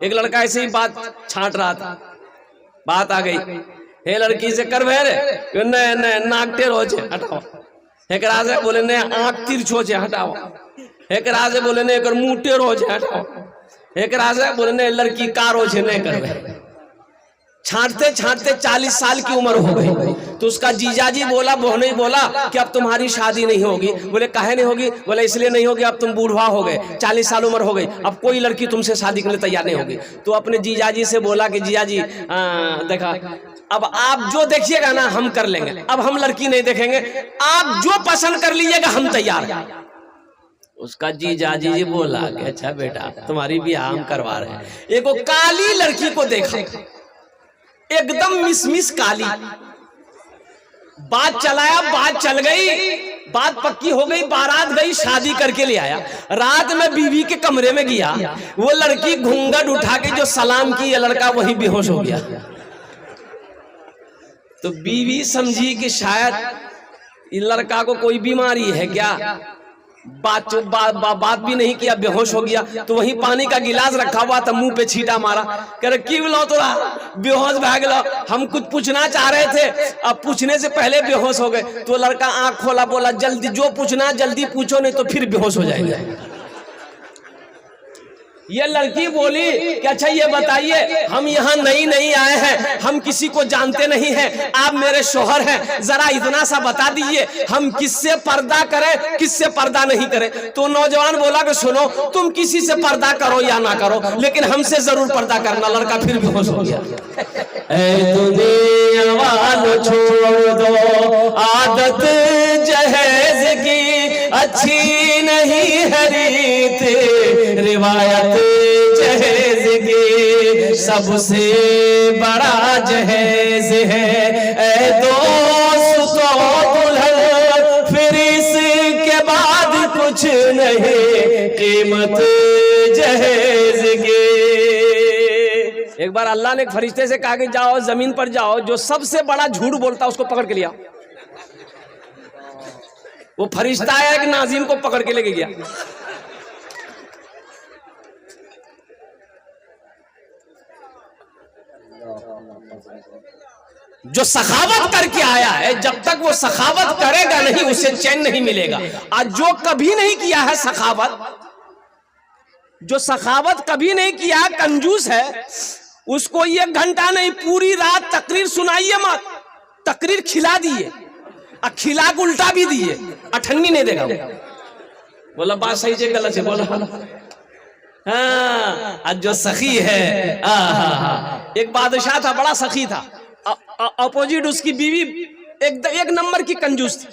एक लड़का ऐसे ही बात छाट रहा था, बात आ गई, हे लड़की से कर भेरे नाक टेढ़ो छे हटाओ, एकरा से बोले ने आंख तिरछो छे हटाओ, एकरा से बोले ने एकर मुंह टेढ़ो छे हटाओ, एकरा से बोले ने लड़की कारो छे नहीं करवे। छांटते छांटते 40 साल की उम्र हो गई तो उसका जीजाजी बोला, बहन ही बोला कि अब तुम्हारी शादी नहीं होगी। बोले काहे नहीं होगी? बोले इसलिए नहीं होगी, अब तुम बूढ़ा हो गए, 40 साल उम्र हो गई, अब कोई लड़की तुमसे शादी के लिए तैयार नहीं होगी। तो अपने जीजाजी से बोला कि जीजाजी देखा, अब आप जो देखिएगा ना हम कर लेंगे, अब हम लड़की नहीं देखेंगे, आप जो पसंद कर लीजिएगा हम तैयार हैं। उसका जीजाजी जी बोला कि अच्छा बेटा तुम्हारी ब्याह हम करवा रहे हैं। एक काली लड़की को देखा, एकदम मिसमिस काली, बात चलाया, बात चल गई, बात पक्की हो गई, बारात गई, शादी करके ले आया। रात में बीवी के कमरे में गया, वो लड़की घूंघट उठा के जो सलाम की, ये लड़का वही बेहोश हो गया। तो बीवी समझी कि शायद इस लड़का को कोई बीमारी है क्या, बात भी नहीं किया, बेहोश हो गया। तो वहीं पानी का गिलास रखा हुआ था, मुंह पे छींटा मारा, कह रहे क्यों लो तोरा बेहोश भाग लो, हम कुछ पूछना चाह रहे थे, अब पूछने से पहले बेहोश हो गए। तो लड़का आंख खोला, बोला जल्दी जो पूछना जल्दी पूछो, नहीं तो फिर बेहोश हो जाएंगे। ये लड़की बोली कि अच्छा ये बताइए, हम यहाँ नई आए हैं, हम किसी को जानते नहीं हैं, आप मेरे शोहर हैं, जरा इतना सा बता दीजिए हम किससे पर्दा करें, किससे पर्दा नहीं करें। तो नौजवान बोला कि सुनो, तुम किसी से पर्दा करो या ना करो, लेकिन हमसे जरूर पर्दा करना। लड़का फिर बेहोश हो गया। ऐ दुनिया वालों छोड़ दो आदत जहेज की, अच्छी नहीं है रीत रिवायत जहेज की, सबसे बड़ा जहेज है ऐ दोस्त दुल्हन, फिर इसके बाद कुछ नहीं कीमत जहेज की। एक बार अल्लाह ने एक फरिश्ते से कहा कि जाओ जमीन पर जाओ, जो सबसे बड़ा झूठ बोलता उसको पकड़ के लिया। वो फरिश्ता है एक नाजिम को पकड़ के लेके गया। जो सखावत करके आया है, जब तक वो सखावत करेगा नहीं उसे चैन नहीं मिलेगा। आज जो कभी नहीं किया है सखावत, जो सखावत कभी नहीं किया, कंजूस है, उसको 1 घंटा नहीं पूरी रात तकरीर सुनाइए मत, तकरीर खिला दिए, खिला के उल्टा भी दिए, अठन्नी नहीं देगा। बोला बात सही से गलत से बोला। हाँ, आज जो सखी है, एक बादशाह था, बड़ा सखी था, अपोजिट उसकी बीवी एक नंबर की कंजूस थी।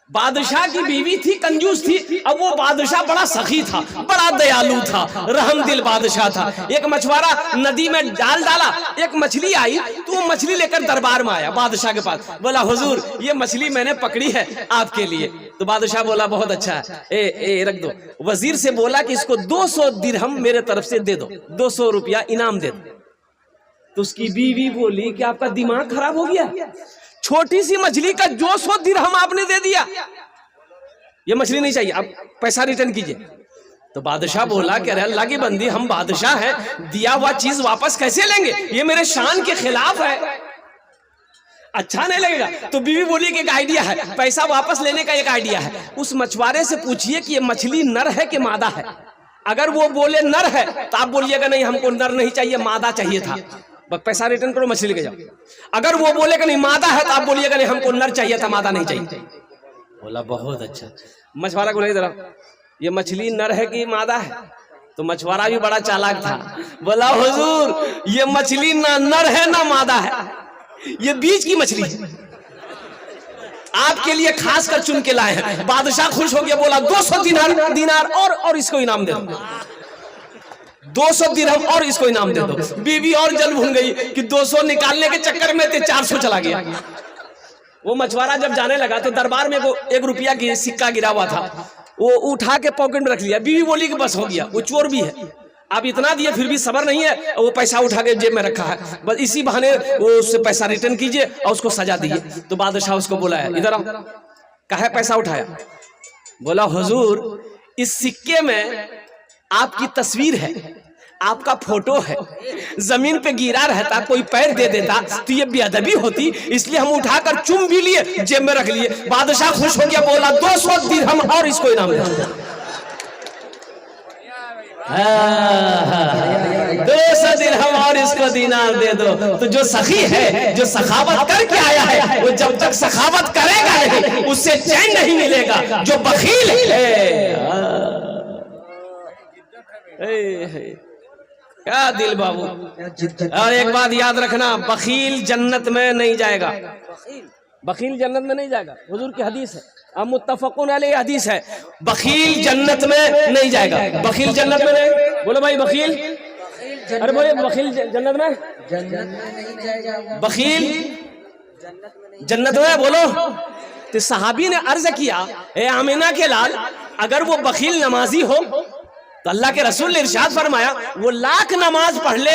बादशाह की बीवी थी, कंजूस थी, अब वो बादशाह बड़ा सखी था, बड़ा दयालु था, रहम दिल बादशाह था। एक मछुआरा नदी में जाल डाला, एक मछली आई, तो वो मछली लेकर दरबार में आया बादशाह के पास, बोला हुजूर ये मछली मैंने पकड़ी है आपके लिए। तो बादशाह बोला बहुत अच्छा है, ए रख दो। वजीर से बोला कि इसको 200 दिरहम मेरे तरफ से दे दो, 200 रुपया इनाम दे दो। तो उसकी बीवी बोली कि आपका दिमाग खराब हो गया, छोटी सी मछली का 200 दिरहम आपने दे दिया, ये मछली नहीं चाहिए, आप पैसा रिटर्न कीजिए। तो बादशाह बोला कि अरे अल्लाह की बंदी, हम बादशाह हैं, दिया हुआ चीज वापस कैसे लेंगे, ये मेरे शान के खिलाफ है, अच्छा नहीं लगेगा। तो बीवी बोली कि एक आइडिया है, पैसा वापस लेने का एक आइडिया है, उस मछुआरे से पूछिए कि ये मछली नर है कि मादा है। अगर वो बोले नर है तो आप बोलिएगा नहीं हमको नर नहीं चाहिए, मादा चाहिए था, पैसा रिटर्न करो, मछली लेके जाओ। अगर वो बोले कि नहीं मादा है तो आप बोलिएगा नहीं हमको नर चाहिए था, मादा नहीं चाहिए। बोला बहुत अच्छा। मछुआरा को ले जरा, ये मछली नर है कि मादा है? तो मछुआरा भी बड़ा चालाक था, बोला हुजूर ये मछली ना नर है ना मादा है, ये बीच की मछली है, आपके लिए खास कर चुन के लाए हैं। बादशाह खुश हो गया, बोला 200 दिनार और इसको इनाम दे दो, 200 दिरहम और इसको इनाम दे दो। बीवी और जल भून गई कि 200 निकालने के चक्कर में 400 चला गया। वो मछुआरा जब जाने लगा तो दरबार में वो 1 रुपया की सिक्का गिरा हुआ था, वो उठा के पॉकेट में रख लिया। बीवी बोली कि बस हो गया, वो चोर भी है, आप इतना दिए फिर भी सबर नहीं है, वो पैसा उठा के जेब में रखा है, बस इसी बहाने वो उससे पैसा रिटर्न कीजिए और उसको सजा दीजिए। तो बादशाह उसको बुलाया, इधर आओ, कहा पैसा उठाया? बोला हुजूर इस सिक्के में आपकी तस्वीर है, आपका फोटो है, जमीन पे गिरा रहता, कोई पैर दे देता तो ये बेअदबी होती, इसलिए हम उठाकर चुम भी लिए, जेब में रख लिए। बादशाह खुश हो गया, बोला 200 दिरहम और इसको इनाम दे। 200 दिरहम और इसको दिनार दे दो। तो जो सखी है, जो सखावत करके आया है, वो जब तक सखावत करेगा नहीं उससे चैन नहीं मिलेगा। जो बखील है, क्या दिल बाबू। और एक बात याद रखना, बखील जन्नत में नहीं जाएगा, बखील जन्नत में नहीं जाएगा। हुजूर की हदीस है, अब मुत्तफकुन अलैह हदीस है, बखील जन्नत में नहीं जाएगा। बखील जन्नत में नहीं, बोलो भाई बखील, अरे बोले बखील जन्नत में नहीं जाएगा, बखील जन्नत में, बोलो। तो सहाबी ने अर्ज किया, ए आमिना के लाल, अगर वो बखील नमाजी हो तो अल्लाह के रसूल ने इरशाद फरमाया वो लाख नमाज पढ़ ले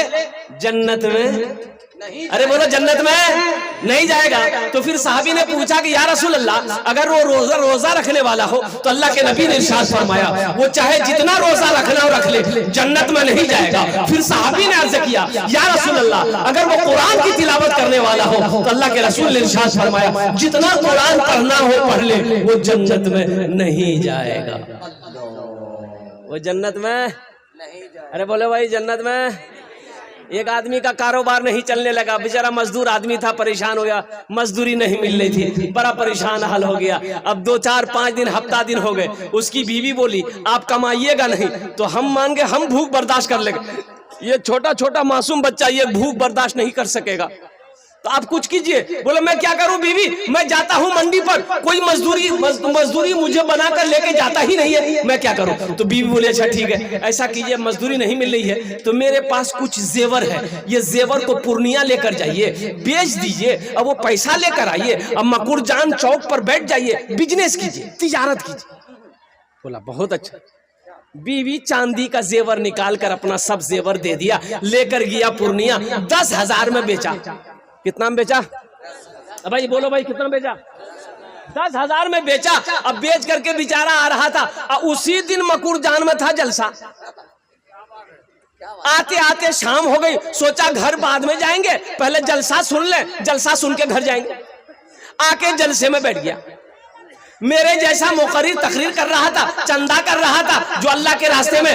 जन्नत में नहीं, अरे बोलो जन्नत में नहीं जाएगा। तो फिर साहबी ने पूछा कि या रसूल अल्लाह, अगर वो रोजा रखने वाला हो तो अल्लाह के नबी ने इरशाद फरमाया वो चाहे जितना रोजा रखना हो रख ले, जन्नत में नहीं जाएगा। फिर साहबी ने अर्ज किया या रसूल अल्लाह, अगर वो कुरान की तिलावत करने वाला हो तो अल्लाह के रसूल ने इरशाद फरमाया जितना कुरान पढ़ना हो पढ़ ले, वो जन्नत में नहीं जाएगा, वो जन्नत में नहीं जाएगा। अरे बोले भाई जन्नत में। एक आदमी का कारोबार नहीं चलने लगा, बेचारा मजदूर आदमी था, परेशान हो गया, मजदूरी नहीं मिल रही थी, बड़ा परेशान हाल हो गया। अब 2 4 5 दिन हफ्ता दिन हो गए, उसकी बीवी बोली आप कमाइएगा नहीं तो हम मांगे हम भूख बर्दाश्त कर लेंगे। ये छोटा छोटा मासूम बच्चा ये भूख बर्दाश्त नहीं कर सकेगा, तो आप कुछ कीजिए। बोले मैं क्या करूं बीवी, मैं जाता हूं मंडी पर, कोई मजदूरी मुझे बनाकर लेके जाता ही नहीं है, मैं क्या करूं। तो बीवी बोले अच्छा ठीक है, ऐसा कीजिए, मजदूरी नहीं मिल रही है तो मेरे पास कुछ जेवर है, ये जेवर को पूर्णिया लेकर जाइए, बेच दीजिए, अब वो पैसा लेकर आइए, अब मकुरजान चौक पर बैठ जाइए, बिजनेस कीजिए, तिजारत कीजिए। बोला बहुत अच्छा। बीवी चांदी का जेवर निकाल कर अपना सब जेवर दे दिया, लेकर गया पूर्णिया, 10,000 में बेचा। कितना में बेचा? अब भाई बोलो भाई कितना बेचा? 10,000 में बेचा। अब बेच करके बेचारा आ रहा था, उसी दिन मकुरजान में था जलसा। आते आते शाम हो गई, सोचा घर बाद में जाएंगे, पहले जलसा सुन ले, जलसा सुन के घर जाएंगे। आके जलसे में बैठ गया। मेरे जैसा मुकर्रिर तकरीर कर रहा था, चंदा कर रहा था, जो अल्लाह के रास्ते में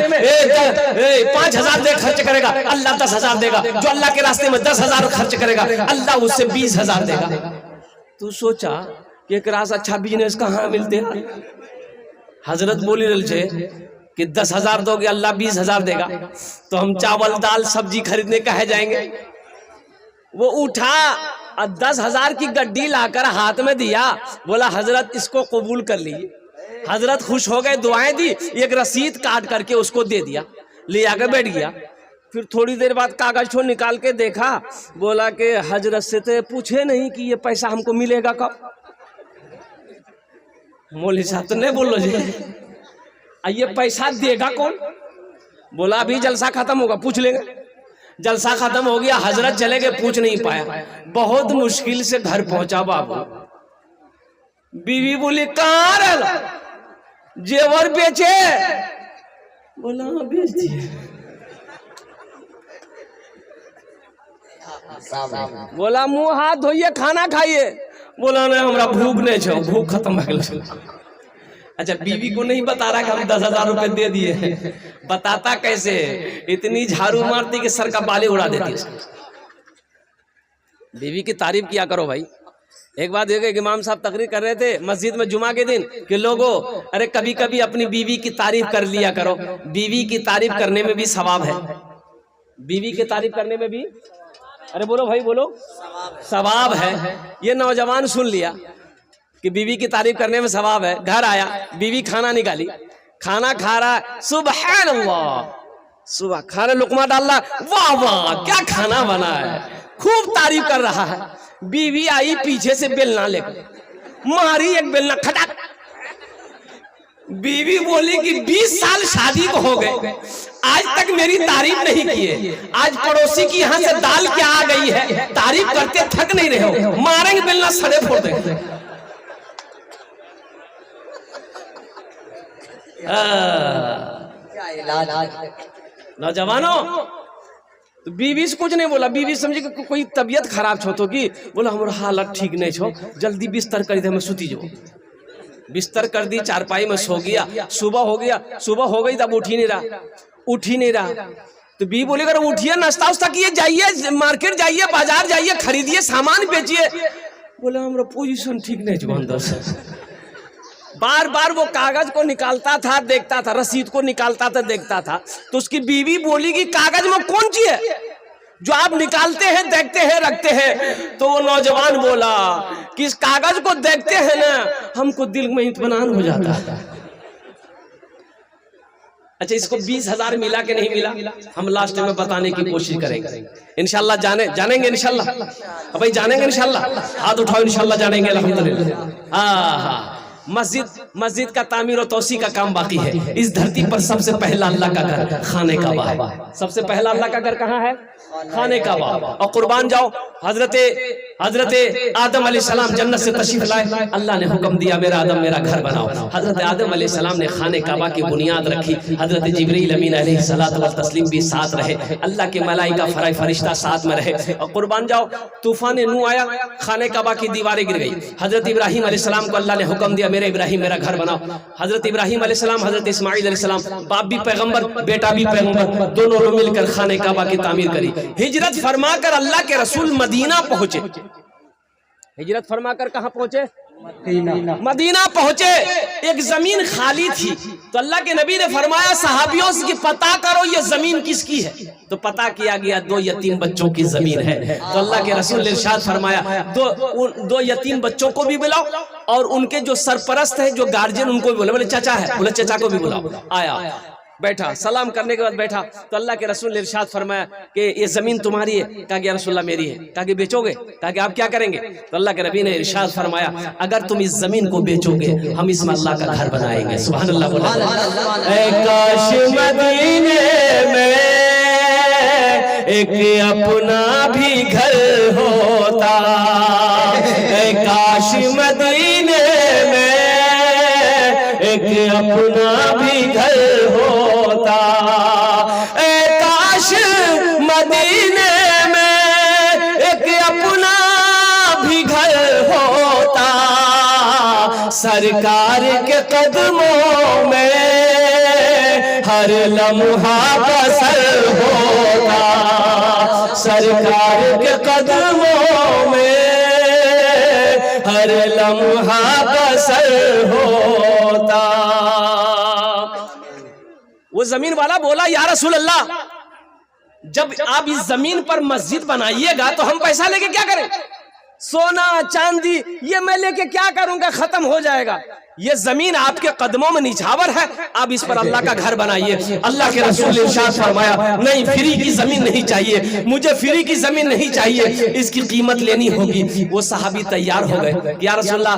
5,000 दे खर्च करेगा अल्लाह 10,000 देगा, जो अल्लाह के रास्ते में 10,000 खर्च करेगा अल्लाह उससे 20,000 देगा। तू सोचा कि एक रास अच्छा बिजनेस कहाँ मिलते हैं। हजरत बोली रल छे कि 10,000 दोगे अल्लाह 20,000 देगा, तो हम चावल दाल सब्जी खरीदने कहे जाएंगे। वो उठा और 10,000 की गड्डी लाकर हाथ में दिया, बोला हजरत इसको कबूल कर लीजिए। हजरत खुश हो गए, दुआएं दी, एक रसीद काट करके उसको दे दिया, ले आकर बैठ गया। फिर थोड़ी देर बाद कागज को निकाल के देखा, बोला कि हजरत से तो पूछे नहीं कि ये पैसा हमको मिलेगा कब। मौलवी साहब तो नहीं बोलो जी, ये पैसा देगा कौन? बोला अभी जलसा खत्म होगा पूछ लेंगे। जलसा खत्म हो गया, हजरत चले गए, पूछ नहीं पाया। बहुत मुश्किल से घर पहुंचा बाबू। बीवी बोली कहाँ रहा? जेवर बेचे? बोला बेच दिए। बोला मुंह हाथ धोइए, खाना खाइए। बोला नहीं हमरा भूख नहीं छो, भूख खत्म हो गई। अच्छा बीवी को नहीं बता रहा कि हम 10,000 रुपए दे दिए, बताता कैसे? इतनी झाड़ू मारती कि सर का बाले उड़ा देती। बीवी की तारीफ किया करो भाई। एक बात देखो, इमाम साहब तकरीर कर रहे थे मस्जिद में जुमा के दिन कि लोगों अरे कभी कभी अपनी बीवी की तारीफ कर लिया करो, बीवी की तारीफ करने में भी सवाब है। बीवी की तारीफ करने में भी, अरे बोलो भाई बोलो, सवाब है। ये नौजवान सुन लिया कि बीवी की तारीफ करने में सवाब है। घर आया, बीवी खाना निकाली, खाना खा रहा, सुबहान अल्लाह, सुबह खाना लुकमा डाल रहा, वाह वाह क्या खाना बना है, खूब तारीफ कर रहा है। बीवी आई पीछे से बेलना लेकर, मारी एक बेलना खटाक। बीवी बोली कि 20 साल शादी को हो गए, आज तक मेरी तारीफ नहीं की है। आज पड़ोसी की यहाँ से दाल क्या आ गई है, तारीफ करते थक नहीं रहे हो, मारेंगे बेलना सड़े फोड़ देंगे। नौजवानों, तो बीवी से कुछ नहीं बोला। बीवी समझे कि कोई तबीयत खराब छो तो की, बोला हमारा हालत ठीक नहीं छो, जल्दी बिस्तर कर दे, मैं सुती जो। बिस्तर कर दी, चारपाई में सो गया। सुबह हो गया, सुबह हो गई तब उठ ही नहीं रहा। तो बीवी बोले अगर उठिए, नाश्ता उस्ता किए, जाइए मार्केट जाइए, बाजार जाइए, खरीदिए, सामान बेचिए। बोले हमारा पोजीशन ठीक नहीं छो। बार बार वो कागज को निकालता था, देखता था, रसीद को निकालता था, देखता था। तो उसकी बीवी बोली कि कागज में कौन चीज है जो आप निकालते हैं, देखते हैं, रखते हैं? तो वो नौजवान बोला कि इस कागज को देखते हैं ना, हमको दिल में इत्मीनान हो जाता है। अच्छा, इसको 20,000 मिला कि नहीं मिला, हम लास्ट में बताने की कोशिश करेंगे इंशाल्लाह। जानेंगे इंशाल्लाह, भाई जानेंगे इंशाल्लाह। हाथ उठाओ, इंशाल्लाह जानेंगे अल्हम्दुलिल्लाह। हाँ, मस्जिद का तामीर और तौसी का काम बाकी है। इस धरती पर सबसे पहला अल्लाह का घर खाने काबा है। सबसे पहला अल्लाह का घर कहाँ है? खाने काबा। और कुर्बान जाओ, हजरत आदम अलैहिस्सलाम जन्नत से तशरीफ लाए, अल्लाह ने हुक्म दिया मेरा आदम मेरा घर बनाओ। हजरत आदम अलैहिस्सलाम ने खाने काबा की बुनियाद रखी। हजरत जिब्रील अमीन अलैहिस्सलातु व तस्लीम भी साथ रहे, अल्लाह के मलाइका फरिश्ता साथ में रहे। और कुर्बान जाओ, तूफान नूह आया, खाने काबा की दीवारें गिर गई। हजरत इब्राहिम अलैहिस्सलाम को अल्लाह ने हुक्म दिया मेरे इब्राहिम मेरा घर बनाओ। हजरत इब्राहिम अलैहिस्सलाम, हजरत इस्माइल अलैहिस्सलाम, बाप भी पैगंबर, बेटा भी पैगंबर, दोनों ने मिलकर खाने काबा की तामीर करी। हिजरत फरमाकर अल्लाह के रसूल मदीना पहुंचे। हिजरत फरमाकर कहां पहुंचे? मदीना पहुंचे। एक जमीन खाली थी, तो अल्लाह के नबी ने फरमाया सहाबियों से कि पता करो ये जमीन किसकी है। तो पता किया गया 2 यतीम बच्चों की जमीन है। तो अल्लाह के रसूल ने इरशाद फरमाया दो यतीम बच्चों को भी बुलाओ और उनके जो सरपरस्त है, जो गार्जियन, उनको भी बोले। बोले चाचा है, बोले चाचा को भी बुलाओ। आया, बैठा, सलाम करने के बाद बैठा। तो अल्लाह के रसूल ने इरशाद फरमाया कि ये जमीन तुम्हारी है? कहा कि या रसूलल्लाह मेरी है। कहा कि बेचोगे? कहा कि आप क्या करेंगे? तो अल्लाह के नबी ने इरशाद फरमाया अगर तुम इस जमीन को बेचोगे हम इसमें अल्लाह का घर बनाएंगे। सुभान अल्लाह। काश मदीने में एक अपना भी घर होता, काश मदीने में एक अपना भी घर होता, काश मदीने में एक अपना भी घर होता, सरकार के कदमों में हर लम्हा बसर होता, सरकार के कदमों में हर लम्हा बसर होता। वो जमीन वाला बोला या रसूल अल्लाह, जब आप इस जमीन पर मस्जिद बनाइएगा तो हम पैसा लेके क्या करें? सोना चांदी ये मैं लेके क्या करूंगा, खत्म हो जाएगा। ये जमीन आपके कदमों में निछावर है, आप इस पर अल्लाह का घर बनाइए। अल्लाह के रसूल ने इरशाद फरमाया नहीं, फ्री की जमीन नहीं चाहिए, मुझे फ्री की जमीन नहीं चाहिए, इसकी कीमत लेनी होगी। वो सहाबी तैयार हो गए, या रसूल अल्लाह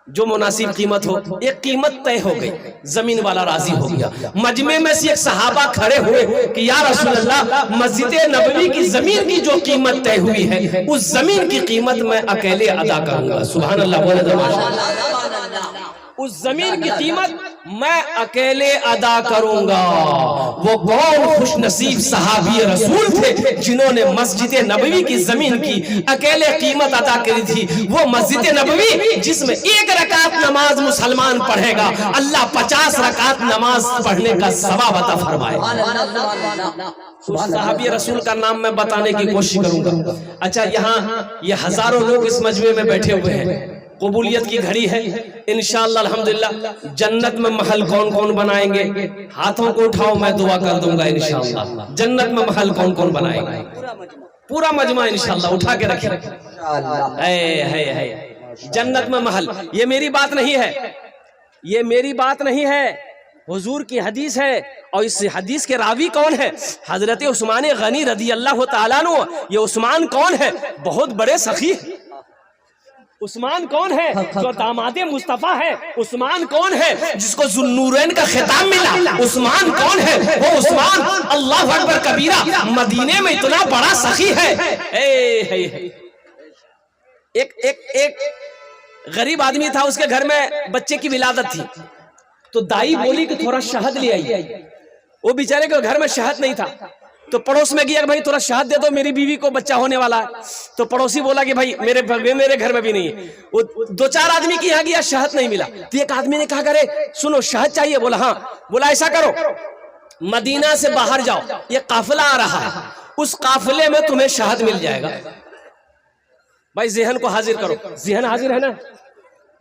जो मुनासिब कीमत हो। एक कीमत तय हो गई, जमीन वाला राजी हो गया। मजमे में से एक सहाबा खड़े हुए कि या रसूल अल्लाह, मस्जिद नबवी की जमीन की जो कीमत तय हुई है उस जमीन की कीमत मैं अकेले अदा करूंगा। सुभान अल्लाह, बोले उस जमीन की कीमत मैं अकेले अदा करूंगा। वो कौन खुश नसीब सहाबी रसूल थे जिन्होंने मस्जिद नबवी की जमीन की अकेले कीमत अदा करी थी। वो मस्जिद नबवी जिसमें 1 रकात नमाज मुसलमान पढ़ेगा, अल्लाह 50 रकात नमाज पढ़ने का सवाब अता फरमाए। उस सहाबी रसूल का नाम मैं बताने की कोशिश करूंगा। अच्छा, यहाँ ये हजारों लोग इस मजमे में बैठे हुए हैं, कबूलियत की घड़ी है इंशाअल्लाह अल्हम्दुलिल्लाह। जन्नत में महल कौन कौन बनाएंगे? हाथों को उठाओ, मैं दुआ कर दूंगा इंशाअल्लाह। जन्नत में महल कौन कौन बनाएंगे? पूरा मजमा इंशाअल्लाह उठा के रखिए। जन्नत में महल, ये मेरी बात नहीं है, ये मेरी बात नहीं है, हुजूर की हदीस है। और इस हदीस के रावी कौन है? हजरत उस्मान गनी रदी अल्लाह तआला अन्हु। ये उस्मान कौन है? बहुत बड़े सखी। उस्मान कौन है? जो दामादे मुस्तफा है। उस्मान कौन है? जिसको जुन्नूरैन का खिताब मिला। उस्मान कौन है? वो उस्मान अल्लाह अकबर कबीरा, मदीने में इतना बड़ा सखी है। एक गरीब आदमी था, उसके घर में बच्चे की विलादत थी, तो दाई बोली कि थोड़ा शहद ले आई। वो बेचारे के घर में शहद नहीं था, तो पड़ोस में गया कि भाई थोड़ा शहद दे दो, मेरी बीवी को बच्चा होने वाला है। तो पड़ोसी बोला कि भाई मेरे घर में भी नहीं है। वो 2-4 आदमी के यहाँ गया, शहद नहीं मिला। तो एक आदमी ने कहा करे सुनो शहद चाहिए? बोला हाँ। बोला ऐसा करो, मदीना से बाहर जाओ, ये काफिला आ रहा है, उस काफिले में तुम्हें शहद मिल जाएगा। भाई ज़हन को हाजिर करो, ज़हन हाजिर है ना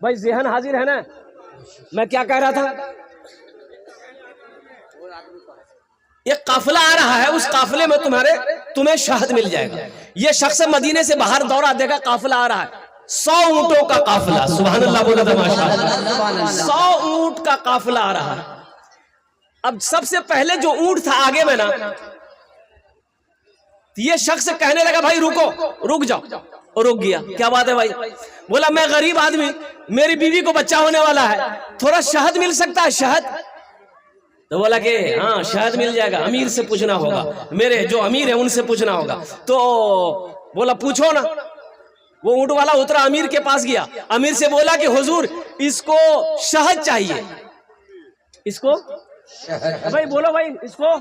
भाई, ज़हन हाजिर है ना। मैं क्या कह रहा था, एक काफिला आ रहा है, उस काफिले में तुम्हें शहद मिल जाएगा। ये शख्स मदीने से बाहर दौड़ा देगा, काफिला आ रहा है, 100 ऊंटों का काफिला, सुभान अल्लाह बोला था माशाअल्लाह, 100 ऊंट का काफिला आ रहा है। अब सबसे पहले जो ऊंट था आगे में ना, ये शख्स कहने लगा भाई रुको, रुक जाओ, और रुक गया। क्या बात है भाई? बोला मैं गरीब आदमी, मेरी बीवी को बच्चा होने वाला है, थोड़ा शहद मिल सकता है? शहद? तो बोला कि हाँ शहद मिल जाएगा, अमीर से पूछना होगा, मेरे जो अमीर है उनसे पूछना होगा। तो बोला पूछो ना। वो ऊंट वाला उतरा, अमीर के पास गया, अमीर से बोला कि हुजूर इसको शहद चाहिए। इसको भाई बोलो भाई, इसको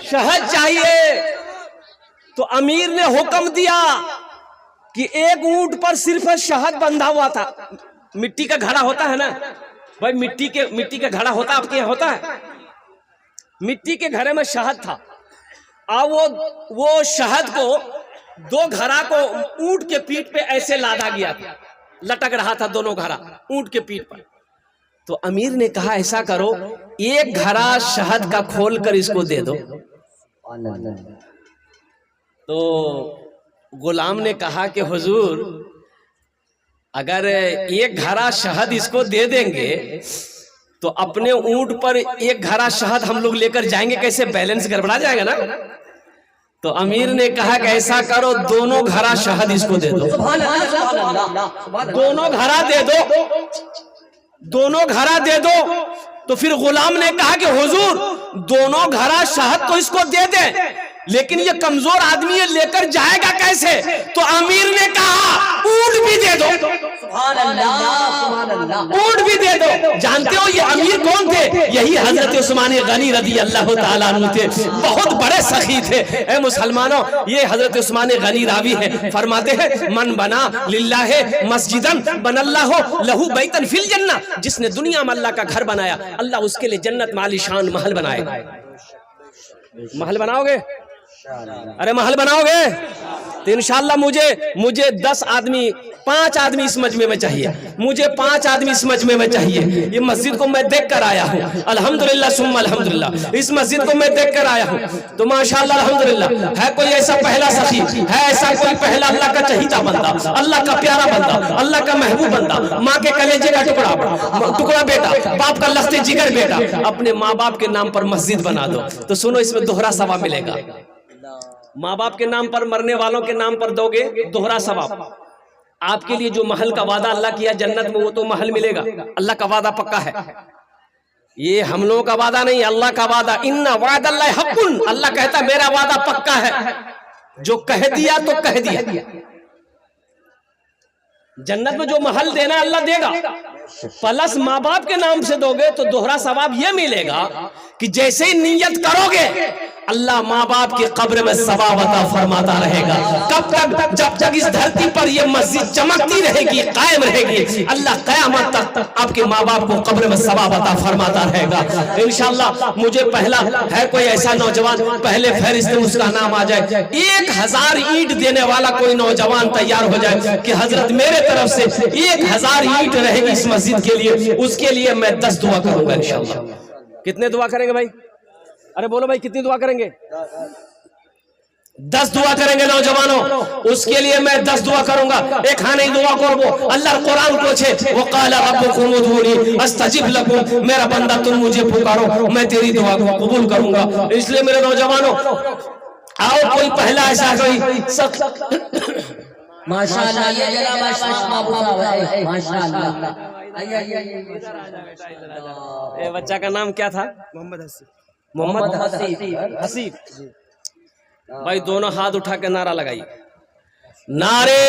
शहद चाहिए। तो अमीर ने हुक्म दिया कि एक ऊंट पर सिर्फ शहद बंधा हुआ था। मिट्टी का घड़ा होता है ना भाई, मिट्टी के घड़ा होता है, आपके यहाँ होता है? मिट्टी के घड़े में शहद था। अब वो शहद को 2 घड़ा को ऊंट के पीठ पे ऐसे लादा गया था, लटक रहा था दोनों घड़ा ऊंट के पीठ पर। तो अमीर ने कहा ऐसा करो, एक घड़ा शहद का खोल कर इसको दे दो। तो गुलाम ने कहा कि हुजूर अगर एक घड़ा शहद इसको दे देंगे तो अपने ऊंट पर एक घड़ा शहद हम लोग लेकर जाएंगे, कैसे बैलेंस गड़बड़ा जाएगा ना। तो अमीर ने कहा कि ऐसा करो, दोनों घड़ा शहद इसको दे दो, दोनों घड़ा दे दो, दोनों घड़ा दे दो। तो फिर गुलाम ने कहा कि हुजूर दोनों घड़ा शहद तो इसको दे दे, लेकिन ये कमजोर आदमी ये लेकर जाएगा कैसे? तो अमीर ने कहा ऊंट भी दे दो, ऊंट भी दे दो। जानते हो ये अमीर कौन थे? यही हजरत उस्मान गनी रज़ी अल्लाह ताला अन्हु थे, बहुत बड़े सखी थे। ए मुसलमानों, ये हजरत उस्मान गनी रावी है, फरमाते हैं मन बना लिल्लाह मस्जिदन बनल्लाहु लहू बैतन फिल जन्नह, जिसने दुनिया में अल्लाह का घर बनाया, अल्लाह उसके लिए जन्नत में आलीशान महल बनाएगा। महल बनाओगे? अरे महल बनाओगे तो इंशाअल्लाह मुझे 10 आदमी 5 आदमी इस मजमे में चाहिए, मुझे 5 आदमी इस मजमे में चाहिए। ये मस्जिद को मैं देख कर आया हूँ, अल्हम्दुलिल्लाह सुम्मा अल्हम्दुलिल्लाह, इस मस्जिद को मैं देख कर आया हूँ। तो माशाअल्लाह अल्हम्दुलिल्लाह, है कोई ऐसा पहला सखी, है ऐसा कोई पहला अल्लाह का चहीता बंदा, अल्लाह का प्यारा बंदा, अल्लाह का महबूब बंदा, माँ के कलेजे का टुकड़ा बेटा, बाप का लख्ते जिगर बेटा, अपने माँ बाप के नाम पर मस्जिद बना दो। तो सुनो, इसमें दोहरा सवाब मिलेगा। माँ बाप के नाम पर, मरने वालों के नाम पर दोगे, दोहरा सवाब। आपके लिए जो महल का वादा अल्लाह किया जन्नत में, वो तो महल मिलेगा, अल्लाह का वादा पक्का है। ये हम लोगों का वादा नहीं, अल्लाह का वादा। इन्ना वादल्लाहि हक़्क़ुन, अल्लाह कहता मेरा वादा पक्का है, जो कह दिया तो कह दिया। जन्नत में जो महल देना अल्लाह देगा, प्लस माँ बाप के नाम से दोगे तो दोहरा सवाब ये मिलेगा कि जैसे ही नियत करोगे अल्लाह माँ बाप की कब्र में सवाब अता फरमाता रहेगा। कब तक? जब तक इस धरती पर ये मस्जिद चमकती रहेगी, कायम रहेगी, अल्लाह कयामत तक आपके माँ बाप को कब्र में सवाब अता फरमाता रहेगा इंशाअल्लाह। मुझे पहला है कोई ऐसा नौजवान, पहले फहरिस्त में उसका नाम आ जाए, 1000 ईंट देने वाला कोई नौजवान तैयार हो जाए कि हजरत मेरे तरफ से 1000 ईंट रहेगी इस मस्जिद के लिए, उसके लिए मैं 10 दुआ करूंगा इंशाअल्लाह। कितने दुआ करेंगे भाई? अरे बोलो भाई, कितनी दुआ करेंगे? 10 दुआ करेंगे नौजवानों, उसके लिए मैं 10 दुआ करूंगा। एक खाने दुआ करबो, अल्लाह कुरान पूछे वो काला रब्बुकुम उदूनी अस्तजिब लकुम, मेरा बंदा तुम मुझे पुकारो मैं तेरी दुआ को कबूल करूंगा। इसलिए मेरे नौजवानों, आओ कोई पहला ऐसा कोई माशाअल्लाह, ये जरा माशाअल्लाह। ये बच्चा का नाम क्या था? मोहम्मद हसीब। भाई दोनों हाथ उठा के नारा लगाइए, नारे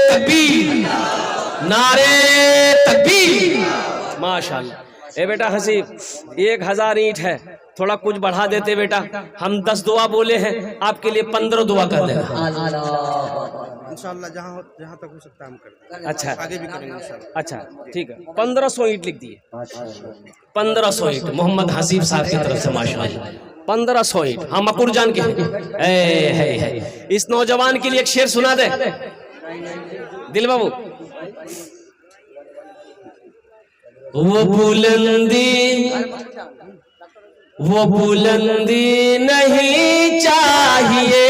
तकबीर, नारे तकबीर। माशाअल्लाह, ए बेटा हसीब, 1000 ईंट है, थोड़ा कुछ बढ़ा देते बेटा। हम 10 दुआ बोले हैं, आपके लिए 15 दुआ कर देना। इंशाल्लाह जहाँ तक हो सकता है हम करते हैं। अच्छा, आगे भी करेंगे इंशाल्लाह। अच्छा ठीक है। 1500 ईंट लिख दिए, 1500 ईंट मोहम्मद हसीब साहब की तरफ से माशाअल्लाह। 1500 ईंट। हाँ मकुर जान के है। इस नौजवान के लिए एक शेर सुना दे दिल बाबू। वो बुलंदी नहीं चाहिए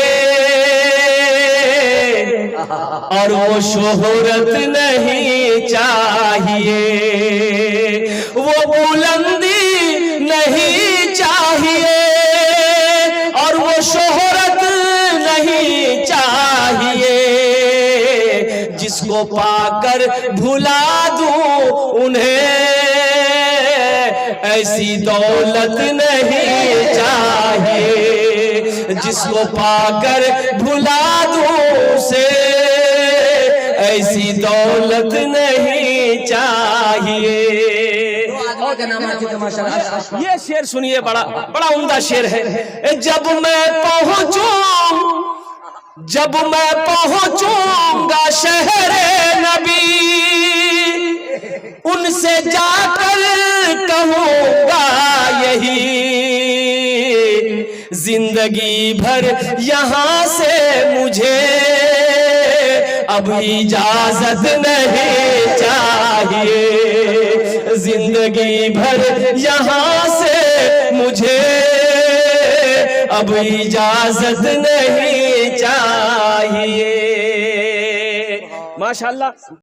और वो शोहरत नहीं चाहिए। वो बुलंदी नहीं चाहिए और वो शोहरत नहीं चाहिए। जिसको पाकर भुला दूं उन्हें ऐसी दौलत नहीं चाहिए। जिसको पाकर भुला दूं उसे ऐसी दौलत नहीं चाहिए। ये शेर सुनिए, बड़ा उम्दा शेर है। जब मैं पहुंचूंगा शहरे नबी, उनसे जाकर कहूंगा यही, जिंदगी भर यहाँ से मुझे अब इजाजत नहीं चाहिए। जिंदगी भर यहाँ से मुझे अब इजाजत नहीं चाहिए। माशाअल्लाह।